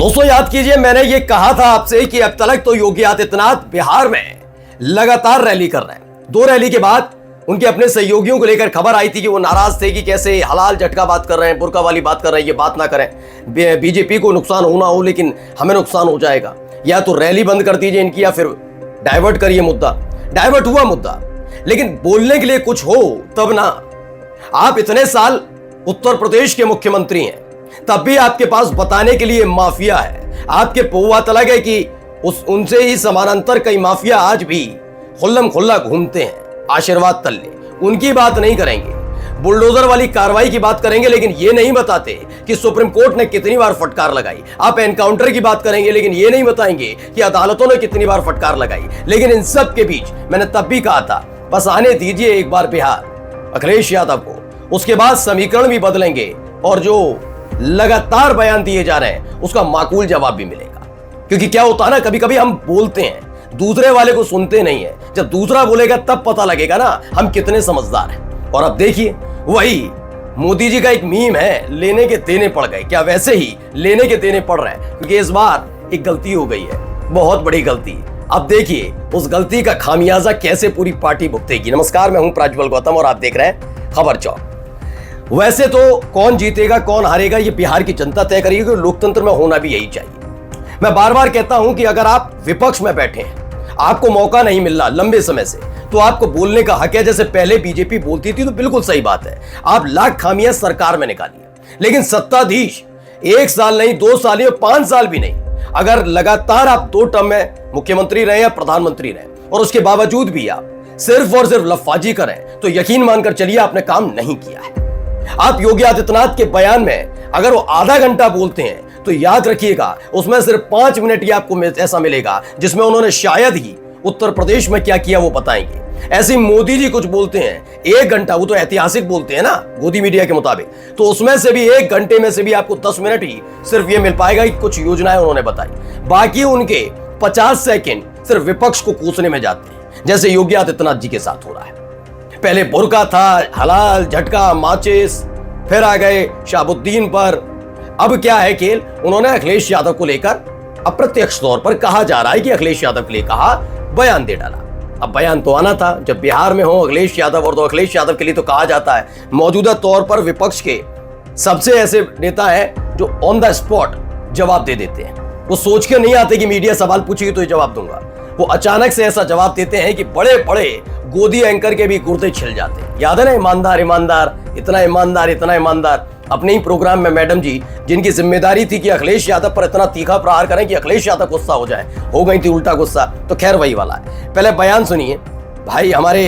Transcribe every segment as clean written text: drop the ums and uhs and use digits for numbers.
दोस्तों याद कीजिए, मैंने ये कहा था आपसे कि अब तक तो योगी आदित्यनाथ बिहार में लगातार रैली कर रहे हैं। 2 रैली के बाद उनके अपने सहयोगियों को लेकर खबर आई थी कि वो नाराज थे कि कैसे हलाल झटका बात कर रहे हैं, बुर्का वाली बात कर रहे हैं, ये बात ना करें, बीजेपी को नुकसान होना हो लेकिन हमें नुकसान हो जाएगा, या तो रैली बंद कर दीजिए इनकी या फिर डाइवर्ट करिए मुद्दा। डाइवर्ट हुआ मुद्दा, लेकिन बोलने के लिए कुछ हो तब ना। आप इतने साल उत्तर प्रदेश के मुख्यमंत्री हैं, तब भी आपके पास बताने के लिए माफिया है। आपके पौवा तलग है कि उनसे ही समानांतर कई माफिया आज भी खुल्लम खुल्ला घूमते हैं। आशीर्वाद तल्ले उनकी बात नहीं करेंगे, बुलडोजर वाली कार्रवाई की बात करेंगे, लेकिन ये नहीं बताते कि सुप्रीम कोर्ट ने कितनी बार फटकार लगाई। आप एनकाउंटर की बात करेंगे, लेकिन ये नहीं बताएंगे कि अदालतों ने कितनी बार फटकार लगाई। लेकिन इन सब के बीच मैंने तब भी कहा था, बस आने दीजिए एक बार बिहार अखिलेश यादव को, उसके बाद समीकरण भी बदलेंगे और जो लगातार बयान दिए जा रहे हैं उसका माकूल जवाब भी मिलेगा। क्योंकि क्या होता है ना, कभी कभी हम बोलते हैं, दूसरे वाले को सुनते नहीं है। जब दूसरा बोलेगा तब पता लगेगा ना हम कितने समझदार हैं। और अब देखिए, वही मोदी जी का एक मीम है, लेने के देने पड़ गए। क्या वैसे ही लेने के देने पड़ रहे हैं? क्योंकि इस बार एक गलती हो गई है, बहुत बड़ी गलती। अब देखिए उस गलती का खामियाजा कैसे पूरी पार्टी भुगतेगी। नमस्कार, मैं हूं प्रज्वल गौतम और आप देख रहे हैं खबर चौक। वैसे तो कौन जीतेगा कौन हारेगा ये बिहार की जनता तय करेगी, लोकतंत्र में होना भी यही चाहिए। मैं बार बार कहता हूं कि अगर आप विपक्ष में बैठे हैं, आपको मौका नहीं मिल रहा लंबे समय से, तो आपको बोलने का हक है। जैसे पहले बीजेपी बोलती थी तो बिल्कुल सही बात है, आप लाख खामियां सरकार में निकालिए, लेकिन सत्ताधीश 1 साल नहीं, 2 साल नहीं, 5 साल भी नहीं, अगर लगातार आप 2 टर्म में मुख्यमंत्री रहे या प्रधानमंत्री रहे और उसके बावजूद भी आप सिर्फ और सिर्फ लफाजी करें, तो यकीन मानकर चलिए आपने काम नहीं किया है। आप योगी आदित्यनाथ के बयान में अगर वो आधा घंटा बोलते हैं तो याद रखिएगा उसमें सिर्फ 5 मिनट ही आपको ऐसा मिलेगा जिसमें उन्होंने शायद ही उत्तर प्रदेश में क्या किया वो बताएंगे। ऐसे मोदी जी कुछ बोलते हैं 1 घंटा, वो तो ऐतिहासिक बोलते हैं ना गोदी मीडिया के मुताबिक, तो उसमें से भी 1 घंटे में से भी आपको 10 मिनट ही सिर्फ ये मिल पाएगा कि कुछ योजनाएं उन्होंने बताई। बाकी उनके 50 सेकंड सिर्फ विपक्ष को कोसने में जाते हैं, जैसे योगी आदित्यनाथ जी के साथ हो रहा है। पहले बुर्का था, हलाल झटका, माचिस, फिर आ गए शाहबुद्दीन पर। अब क्या है खेल, उन्होंने अखिलेश यादव को लेकर अप्रत्यक्ष तौर पर कहा जा रहा है कि अखिलेश यादव के लिए कहा, बयान दे डाला। अब बयान तो आना था, जब बिहार में हो अखिलेश यादव, और तो अखिलेश यादव के लिए तो कहा जाता है मौजूदा तौर पर विपक्ष के सबसे ऐसे नेता है जो ऑन द स्पॉट जवाब दे देते हैं। वो सोच के नहीं आते कि मीडिया सवाल पूछेगी तो ये जवाब दूंगा, वो अचानक से ऐसा जवाब देते हैं कि बड़े बड़े गोदी एंकर के भी गुर्दे छिल जाते हैं। याद है ना, ईमानदार ईमानदार, इतना ईमानदार इतना ईमानदार। अपने ही प्रोग्राम में मैडम जी, जिनकी जिम्मेदारी थी कि अखिलेश यादव पर इतना तीखा प्रहार करें कि अखिलेश यादव गुस्सा हो जाए, हो गई थी उल्टा गुस्सा। तो खैर वही वाला है। पहले बयान सुनिए भाई, हमारे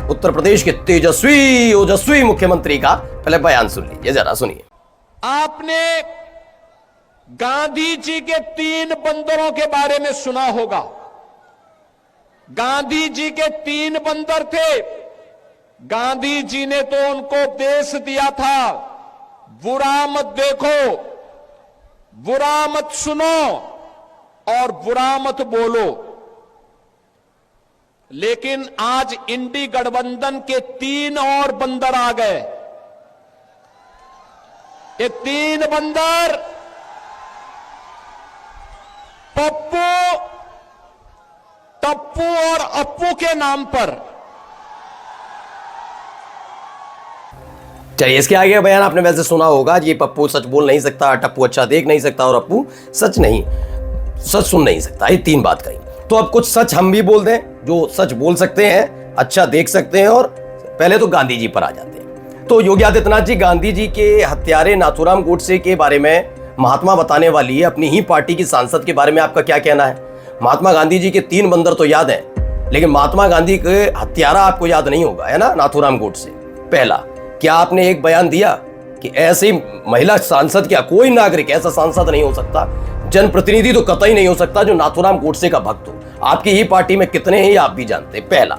उत्तर प्रदेश के तेजस्वी ओजस्वी मुख्यमंत्री का पहले बयान सुन लीजिए, जरा सुनिए। आपने गांधी जी के 3 बंदरों के बारे में सुना होगा। गांधी जी के 3 बंदर थे। गांधी जी ने तो उनको उपदेश दिया था, बुरा मत देखो, बुरा मत सुनो और बुरा मत बोलो। लेकिन आज इंडी गठबंधन के 3 और बंदर आ गए। ये 3 बंदर पप्पू, टप्पू और अप्पू के नाम पर। चलिए, इसके आगे बयान आपने वैसे सुना होगा, ये पप्पू सच बोल नहीं सकता, टप्पू अच्छा देख नहीं सकता और अप्पू सच सुन नहीं सकता। ये 3 बात कही। तो अब कुछ सच हम भी बोल दें, जो सच बोल सकते हैं, अच्छा देख सकते हैं, और पहले तो गांधी जी पर आ जाते हैं। तो योगी आदित्यनाथ जी गांधी जी के हत्यारे नाथूराम गोडसे के बारे में महात्मा बताने वाली है, अपनी ही पार्टी की सांसद के बारे में आपका क्या कहना है? महात्मा गांधी जी के 3 बंदर तो याद हैं, लेकिन महात्मा गांधी के हत्यारा आपको याद नहीं होगा, है ना, नाथूराम गोडसे। पहला, क्या आपने एक बयान दिया कि ऐसी महिला सांसद, क्या कोई नागरिक ऐसा सांसद नहीं हो सकता, जनप्रतिनिधि तो कतई नहीं हो सकता जो नाथूराम गोडसे का भक्त हो? आपकी ही पार्टी में कितने हैं आप भी जानते हैं। पहला।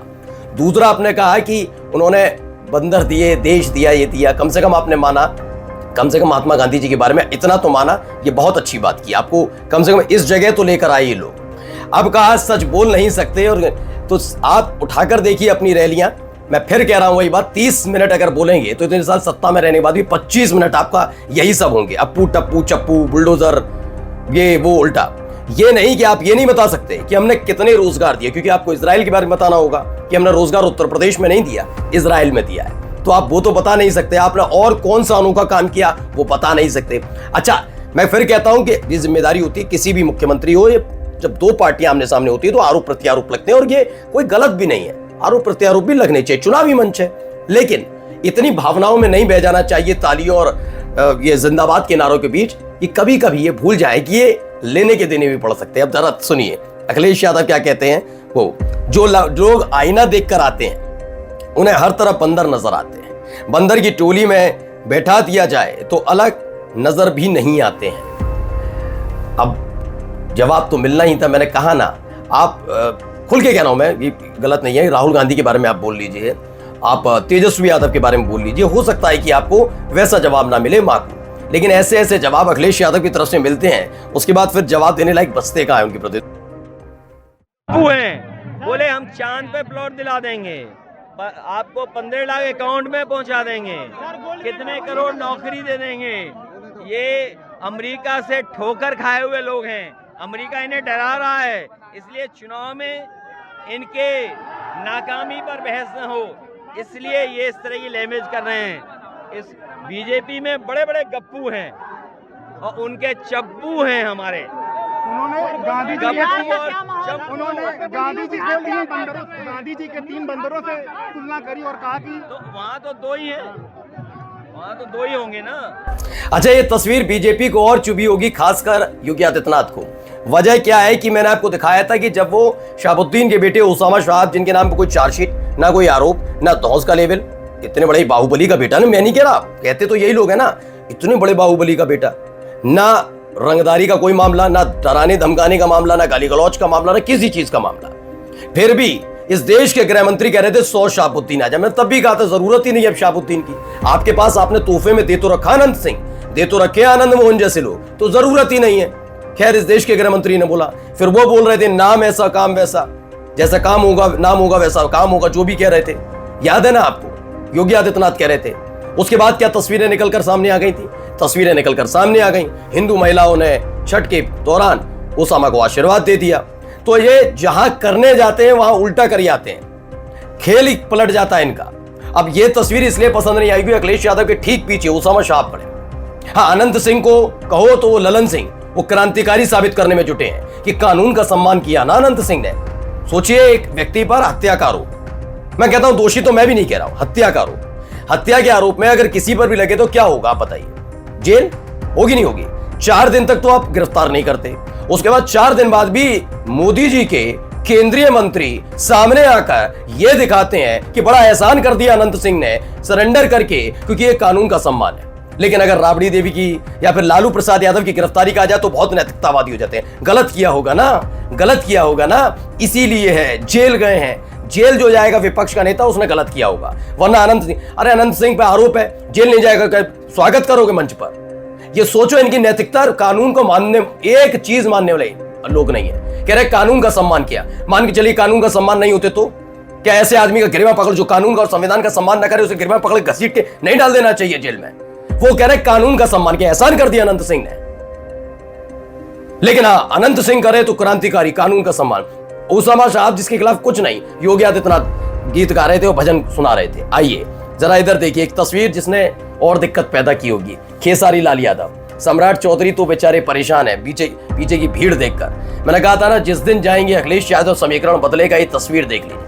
दूसरा, आपने कहा कि उन्होंने बंदर दिए, देश दिया, ये दिया। कम से कम आपने माना, कम से कम महात्मा गांधी जी के बारे में इतना तो माना, ये बहुत अच्छी बात की। आपको कम से कम इस जगह तो लेकर आए ये लोग। अब कहा सच बोल नहीं सकते, और तो आप उठाकर देखिए अपनी रैलियां। मैं फिर कह रहा हूं वही बात, 30 मिनट अगर बोलेंगे तो इतने साल सत्ता में रहने के बाद भी 25 मिनट आपका यही सब होंगे, अप्पू टप्पू चप्पू बुलडोजर, ये वो उल्टा। ये नहीं कि आप ये नहीं बता सकते कि हमने कितने रोजगार दिए, क्योंकि आपको इजराइल के बारे में बताना होगा कि हमने रोजगार उत्तर प्रदेश में नहीं दिया, इजराइल में दिया है। तो आप वो तो बता नहीं सकते। आपने और कौन सा अनोखा काम किया वो बता नहीं सकते। अच्छा, मैं फिर कहता हूं कि ये जिम्मेदारी होती है किसी भी मुख्यमंत्री हो, जब दो पार्टियां आमने सामने होती है तो आरोप प्रत्यारोप लगते हैं, और ये कोई गलत भी नहीं है, आरोप प्रत्यारोप भी लगने चाहिए, चुनावी मंच है। लेकिन इतनी भावनाओं में नहीं बह जाना चाहिए तालियों और ये जिंदाबाद के नारों के बीच, कि कभी कभी ये भूल जाए कि ये लेने के देने भी पड़ सकते हैं। अब जरा सुनिए अखिलेश यादव क्या कहते हैं। वो जो लोग आईना देखकर आते हैं उन्हें हर तरफ बंदर नजर आते हैं, बंदर की टोली में बैठा दिया जाए तो अलग नजर भी नहीं आते हैं। अब जवाब तो मिलना ही था, मैंने कहा ना। आप खुल के कह रहा हूं मैं, ये गलत नहीं है। राहुल गांधी के बारे में आप बोल लीजिए, आप तेजस्वी यादव के बारे में बोल लीजिए, हो सकता है कि आपको वैसा जवाब ना मिले माकूल, लेकिन ऐसे ऐसे जवाब अखिलेश यादव की तरफ से मिलते हैं, उसके बाद फिर जवाब देने लायक बचते कहां है उनके प्रति। बोले हम चांद पे प्लॉट दिला देंगे, आपको 15 लाख अकाउंट में पहुंचा देंगे, कितने करोड़ नौकरी दे देंगे। ये अमेरिका से ठोकर खाए हुए लोग हैं, अमेरिका इन्हें डरा रहा है, इसलिए चुनाव में इनके नाकामी पर बहस न हो, इसलिए ये इस तरह की लैंग्वेज कर रहे हैं। इस बीजेपी में बड़े बड़े गप्पू हैं और उनके चप्पू हैं हमारे। उन्होंने गांधी जी के 3 बंदरों से तुलना करी और कहा कि तो वहाँ तो 2 ही हैं, वहाँ तो 2 ही होंगे ना। अच्छा, ये तस्वीर बीजेपी को और चुभी होगी, खासकर योगी आदित्यनाथ को। वजह क्या है कि मैंने आपको दिखाया था कि जब वो शहाबुद्दीन के बेटे उसामा शाह, जिनके नाम पर कोई चार्जशीट, ना कोई आरोप, ना धौंस का लेवल, इतने बड़े बाहुबली का बेटा ना, मैं नहीं कह रहा, कहते तो यही लोग है ना, इतने बड़े बाहुबली का बेटा, ना रंगदारी का कोई मामला, ना डराने धमकाने का मामला, ना गाली गलौज का मामला, ना किसी चीज का मामला, फिर भी इस देश के गृह मंत्री कह रहे थे 100 शहाबुद्दीन आ जाए। मैंने तब भी कहा था जरूरत ही नहीं अब शहाबुद्दीन की, आपके पास आपने तोहफे में दे तो रखा अनंत सिंह, दे तो रखे आनंद मोहन जैसे लोग, तो जरूरत ही नहीं है। खैर, इस देश के गृह मंत्री ने बोला, फिर वो बोल रहे थे नाम ऐसा काम वैसा, जैसा काम होगा नाम होगा वैसा काम होगा, जो भी कह रहे थे, याद है ना आपको, योगी आदित्यनाथ कह रहे थे। उसके बाद क्या तस्वीरें निकलकर सामने आ गई थी, तस्वीरें निकलकर सामने आ गई, हिंदू महिलाओं ने छठ के दौरान उसामा को आशीर्वाद दे दिया। तो ये जहां करने जाते हैं वहां उल्टा कर आते हैं, खेल ही पलट जाता है इनका। अब ये तस्वीर इसलिए पसंद नहीं आई, अखिलेश यादव के ठीक पीछे उसामा शाह पड़े। हाँ, अनंत सिंह को कहो तो वो ललन सिंह, वो क्रांतिकारी साबित करने में जुटे हैं कि कानून का सम्मान किया ना अनंत सिंह ने। सोचिए, एक व्यक्ति पर हत्या का आरोप, मैं कहता हूं दोषी तो मैं भी नहीं कह रहा हूं, हत्या का आरोप, हत्या के आरोप में अगर किसी पर भी लगे तो क्या होगा आप बताइए, जेल होगी नहीं होगी? 4 दिन तक तो आप गिरफ्तार नहीं करते, उसके बाद 4 दिन बाद भी मोदी जी के केंद्रीय मंत्री सामने आकर यह दिखाते हैं कि बड़ा एहसान कर दिया अनंत सिंह ने सरेंडर करके, क्योंकि ये कानून का सम्मान है। लेकिन अगर राबड़ी देवी की या फिर लालू प्रसाद यादव की गिरफ्तारी का आ जाए तो बहुत नैतिकतावादी हो जाते हैं। गलत किया होगा ना, गलत किया होगा ना, इसीलिए है जेल गए हैं। जेल जो जाएगा विपक्ष का नेता, उसने गलत किया होगा, वरना अनंत सिंह, अरे अनंत सिंह पे आरोप है, जेल नहीं जाएगा, स्वागत करोगे मंच पर? ये सोचो, इनकी नैतिकता कानून को मानने, एक चीज मानने वाले लोग नहीं है। कह रहे कानून का सम्मान किया, मान के चलिए कानून का सम्मान नहीं होते तो क्या ऐसे आदमी का गिरवा पकड़, जो कानून का और संविधान का सम्मान न करे, उसे गिरवा पकड़ घसीट के नहीं डाल देना चाहिए जेल में? वो कह रहे कानून का सम्मान किया, एहसान कर दिया अनंत सिंह ने। लेकिन हाँ, अनंत सिंह करे तो क्रांतिकारी, कानून का सम्मान। उसामा शाह जिसके खिलाफ कुछ नहीं, योगी आदित्यनाथ गीत गा रहे थे और भजन सुना रहे थे। आइए जरा इधर देखिए एक तस्वीर जिसने और दिक्कत पैदा की होगी, खेसारी लाल यादव। सम्राट चौधरी तो बेचारे परेशान है पीछे की भीड़ देखकर। मैंने कहा था ना, जिस दिन जाएंगे अखिलेश यादव समीकरण बदलेगा। ये तस्वीर देख लीजिए,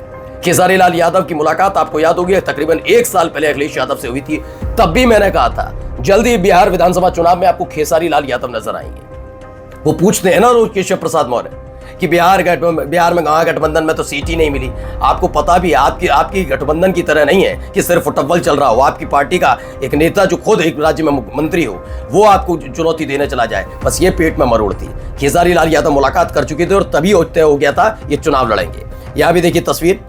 खेसारी लाल यादव की मुलाकात आपको याद होगी, तकरीबन 1 साल पहले अखिलेश यादव से हुई थी। तब भी मैंने कहा था जल्दी बिहार विधानसभा चुनाव में आपको खेसारी लाल यादव नजर आएंगे। वो पूछते हैं ना रोज केशव प्रसाद मौर्य कि बिहार में कहाँ गठबंधन में तो सीट ही नहीं मिली। आपको पता भी आपकी गठबंधन की तरह नहीं है कि सिर्फ फुटबॉल चल रहा हो। आपकी पार्टी का एक नेता जो खुद एक राज्य में मंत्री हो, वो आपको चुनौती देने चला जाए, बस ये पेट में मरोड़ थी। खेसारी लाल यादव मुलाकात कर चुके थे और तभी तय हो गया था ये चुनाव लड़ेंगे। यहाँ भी देखिए तस्वीर,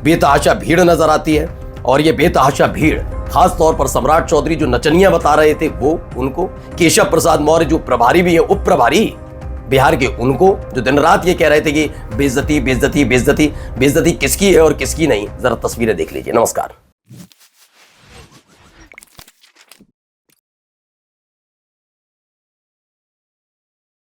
बेतहाशा भीड़ नजर आती है और ये बेतहाशा भीड़ खास तौर पर सम्राट चौधरी जो नचनिया बता रहे थे वो उनको, केशव प्रसाद मौर्य जो प्रभारी भी है, उप प्रभारी बिहार के, उनको, जो दिन रात ये कह रहे थे कि बेइज्जती बेइज्जती बेइज्जती बेइज्जती किसकी है और किसकी नहीं। जरा तस्वीरें देख लीजिए। नमस्कार।